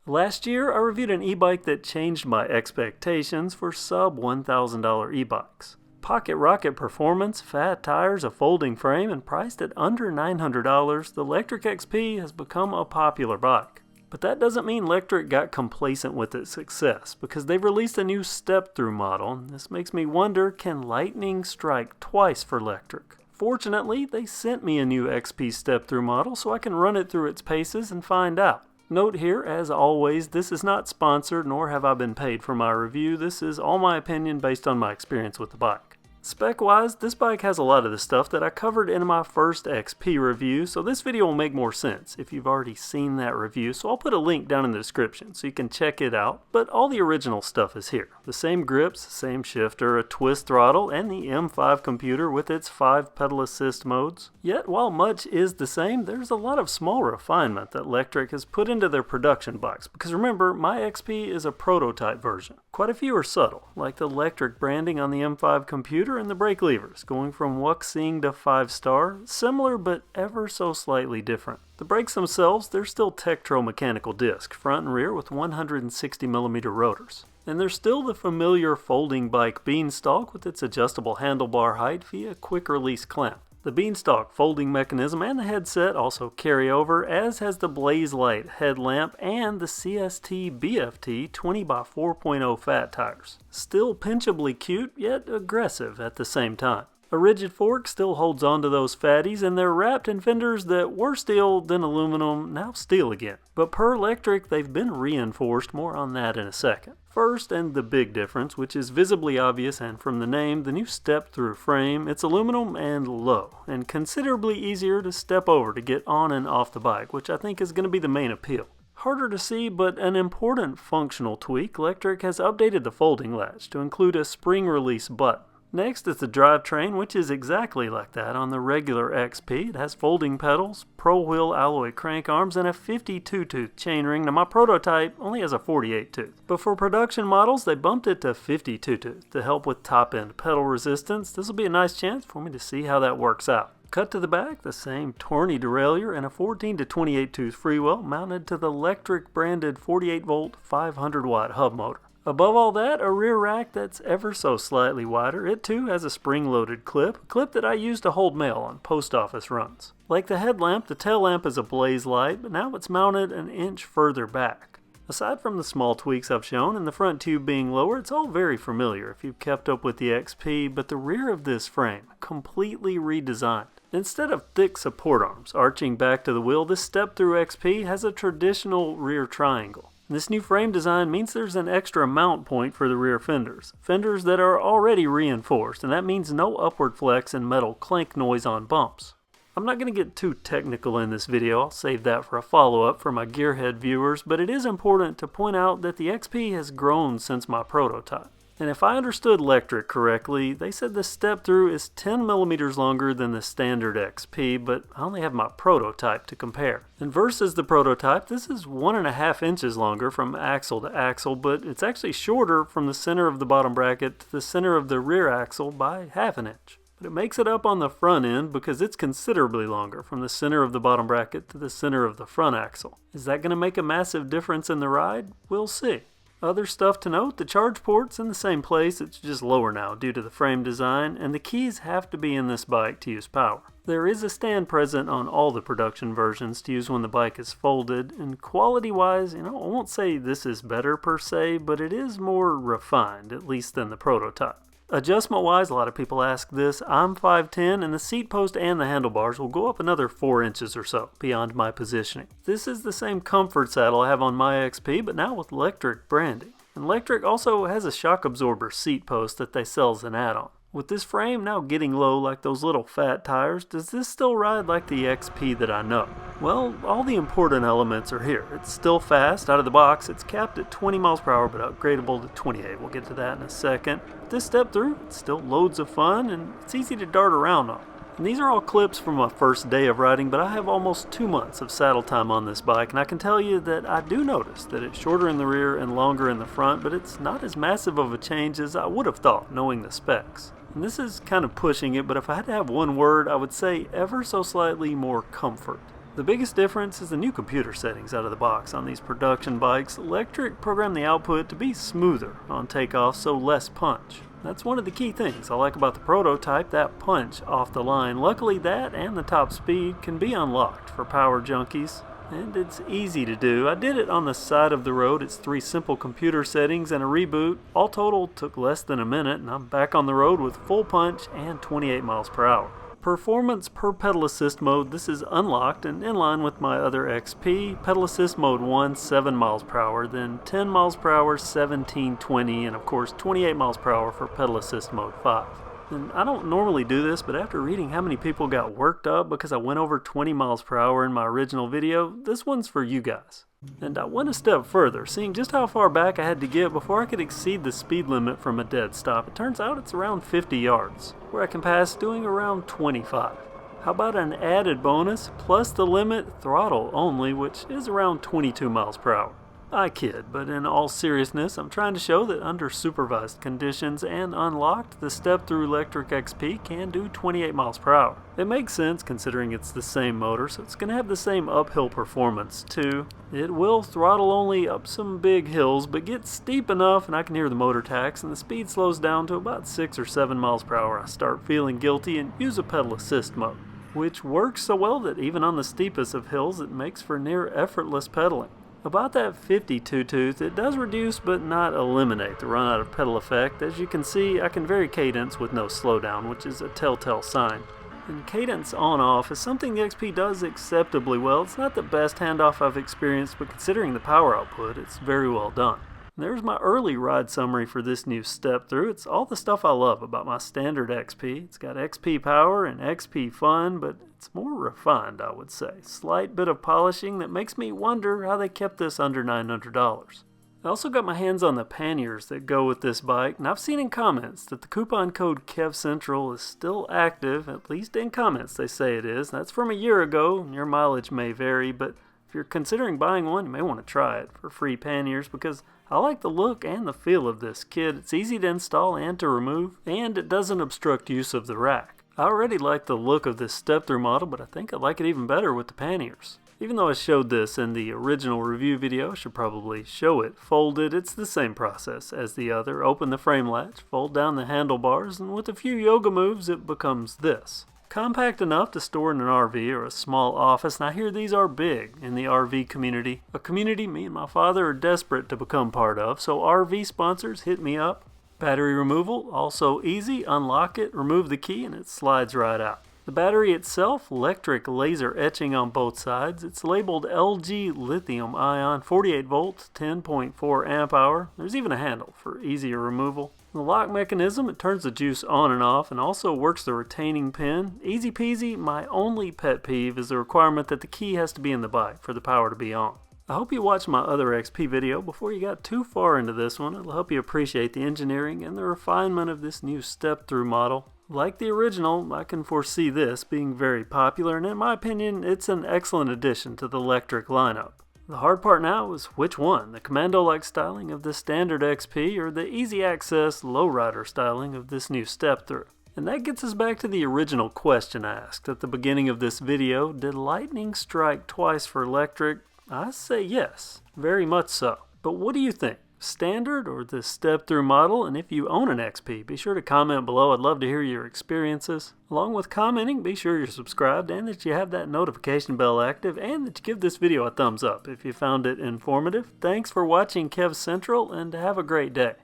Last year, I reviewed an e-bike that changed my expectations for sub-$1,000 e-bikes. Pocket rocket performance, fat tires, a folding frame, and priced at under $900, the Lectric XP has become a popular bike. But that doesn't mean Lectric got complacent with its success, because they've released a new Step-Thru model, and this makes me wonder, can lightning strike twice for Lectric? Fortunately, they sent me a new XP Step-Thru model so I can run it through its paces and find out. Note here, as always, this is not sponsored nor have I been paid for my review. This is all my opinion based on my experience with the bike. Spec-wise, this bike has a lot of the stuff that I covered in my first XP review, so this video will make more sense if you've already seen that review, so I'll put a link down in the description so you can check it out, but all the original stuff is here. The same grips, same shifter, a twist throttle, and the M5 computer with its 5 pedal assist modes. Yet, while much is the same, there's a lot of small refinement that Lectric has put into their production bikes, because remember, my XP is a prototype version. Quite a few are subtle, like the Lectric branding on the M5 computer and the brake levers, going from Wuxing to 5-star, similar but ever so slightly different. The brakes themselves, they're still Tektro mechanical disc, front and rear with 160mm rotors. And there's still the familiar folding bike beanstalk with its adjustable handlebar height via quick release clamp. The beanstalk folding mechanism and the headset also carry over, as has the Blaze Light headlamp and the CST BFT 20x4.0 fat tires. Still pinchably cute, yet aggressive at the same time. A rigid fork still holds onto those fatties, and they're wrapped in fenders that were steel, then aluminum, now steel again. But per Lectric, they've been reinforced, more on that in a second. First, and the big difference, which is visibly obvious and from the name, the new Step-Thru frame, it's aluminum and low, and considerably easier to step over to get on and off the bike, which I think is going to be the main appeal. Harder to see, but an important functional tweak, Lectric has updated the folding latch to include a spring release button. Next is the drivetrain, which is exactly like that on the regular XP. It has folding pedals, pro wheel alloy crank arms, and a 52-tooth chainring. Now my prototype only has a 48-tooth. But for production models, they bumped it to 52-tooth to help with top-end pedal resistance. This will be a nice chance for me to see how that works out. Cut to the back, the same Trinity derailleur and a 14 to 28-tooth freewheel mounted to the Lectric branded 48-volt 500-watt hub motor. Above all that, a rear rack that's ever so slightly wider. It too has a spring-loaded clip, a clip that I use to hold mail on post office runs. Like the headlamp, the tail lamp is a Blaze Light, but now it's mounted an inch further back. Aside from the small tweaks I've shown and the front tube being lower, it's all very familiar if you've kept up with the XP, but the rear of this frame, completely redesigned. Instead of thick support arms arching back to the wheel, this Step-Thru XP has a traditional rear triangle. This new frame design means there's an extra mount point for the rear fenders. Fenders that are already reinforced, and that means no upward flex and metal clank noise on bumps. I'm not going to get too technical in this video, I'll save that for a follow-up for my gearhead viewers, but it is important to point out that the XP has grown since my prototype. And if I understood Lectric correctly, they said the Step-Thru is 10mm longer than the standard XP, but I only have my prototype to compare. And versus the prototype, this is 1.5 inches longer from axle to axle, but it's actually shorter from the center of the bottom bracket to the center of the rear axle by 1/2 inch. But it makes it up on the front end because it's considerably longer from the center of the bottom bracket to the center of the front axle. Is that going to make a massive difference in the ride? We'll see. Other stuff to note, the charge port's in the same place, it's just lower now due to the frame design, and the keys have to be in this bike to use power. There is a stand present on all the production versions to use when the bike is folded, and quality-wise, I won't say this is better per se, but it is more refined, at least than the prototype. Adjustment-wise, a lot of people ask this. I'm 5'10", and the seat post and the handlebars will go up another 4 inches or so beyond my positioning. This is the same comfort saddle I have on my XP, but now with Lectric branding. And Lectric also has a shock absorber seat post that they sell as an add-on. With this frame now getting low like those little fat tires, does this still ride like the XP that I know? Well, all the important elements are here. It's still fast out of the box. It's capped at 20 miles per hour but upgradable to 28. We'll get to that in a second. This Step-Thru, it's still loads of fun and it's easy to dart around on. And these are all clips from my first day of riding, but I have almost 2 months of saddle time on this bike, and I can tell you that I do notice that it's shorter in the rear and longer in the front, but it's not as massive of a change as I would have thought knowing the specs. And this is kind of pushing it, but if I had to have one word, I would say ever so slightly more comfort. The biggest difference is the new computer settings out of the box on these production bikes. Lectric programmed the output to be smoother on takeoff, so less punch. That's one of the key things I like about the prototype, that punch off the line. Luckily that and the top speed can be unlocked for power junkies, and it's easy to do. I did it on the side of the road. It's 3 simple computer settings and a reboot. All total took less than a minute, and I'm back on the road with full punch and 28 miles per hour. Performance per pedal assist mode, this is unlocked and in line with my other XP. Pedal assist mode 1, 7 miles per hour, then 10 miles per hour, 17, 20, and of course 28 miles per hour for pedal assist mode 5. And I don't normally do this, but after reading how many people got worked up because I went over 20 miles per hour in my original video, this one's for you guys. And I went a step further, seeing just how far back I had to get before I could exceed the speed limit from a dead stop. It turns out it's around 50 yards, where I can pass doing around 25. How about an added bonus, plus the limit throttle only, which is around 22 miles per hour. I kid, but in all seriousness, I'm trying to show that under supervised conditions and unlocked, the Step-Thru Lectric XP can do 28 miles per hour. It makes sense considering it's the same motor, so it's going to have the same uphill performance too. It will throttle only up some big hills, but gets steep enough and I can hear the motor tax, and the speed slows down to about 6 or 7 miles per hour. I start feeling guilty and use a pedal assist mode, which works so well that even on the steepest of hills it makes for near effortless pedaling. About that 52 tooth, it does reduce but not eliminate the run out of pedal effect. As you can see, I can vary cadence with no slowdown, which is a telltale sign. And cadence on-off is something the XP does acceptably well. It's not the best handoff I've experienced, but considering the power output, it's very well done. There's my early ride summary for this new Step-Thru. It's all the stuff I love about my standard XP. It's got XP power and XP fun, but it's more refined, I would say. Slight bit of polishing that makes me wonder how they kept this under $900. I also got my hands on the panniers that go with this bike, and I've seen in comments that the coupon code KevCentral is still active. At least in comments they say it is. That's from a year ago, and your mileage may vary, but if you're considering buying one, you may want to try it for free panniers because I like the look and the feel of this kit. It's easy to install and to remove, and it doesn't obstruct use of the rack. I already like the look of this Step-Thru model, but I think I like it even better with the panniers. Even though I showed this in the original review video, I should probably show it folded. It's the same process as the other. Open the frame latch, fold down the handlebars, and with a few yoga moves it becomes this. Compact enough to store in an RV or a small office, and I hear these are big in the RV community. A community me and my father are desperate to become part of, so RV sponsors, hit me up. Battery removal, also easy. Unlock it, remove the key, and it slides right out. The battery itself, electric laser etching on both sides. It's labeled LG lithium ion, 48 volts, 10.4 amp hour. There's even a handle for easier removal. The lock mechanism, it turns the juice on and off and also works the retaining pin. Easy peasy. My only pet peeve is the requirement that the key has to be in the bike for the power to be on. I hope you watched my other XP video before you got too far into this one. It'll help you appreciate the engineering and the refinement of this new Step-Thru model. Like the original, I can foresee this being very popular, and in my opinion, it's an excellent addition to the Lectric lineup. The hard part now is which one, the commando-like styling of the standard XP or the easy access lowrider styling of this new Step-Thru. And that gets us back to the original question I asked at the beginning of this video. Did lightning strike twice for Lectric? I say yes, very much so. But what do you think? Standard or the Step-Thru model? And if you own an XP, be sure to comment below. I'd love to hear your experiences. Along with commenting, be sure you're subscribed and that you have that notification bell active and that you give this video a thumbs up if you found it informative. Thanks for watching KevCentral and have a great day.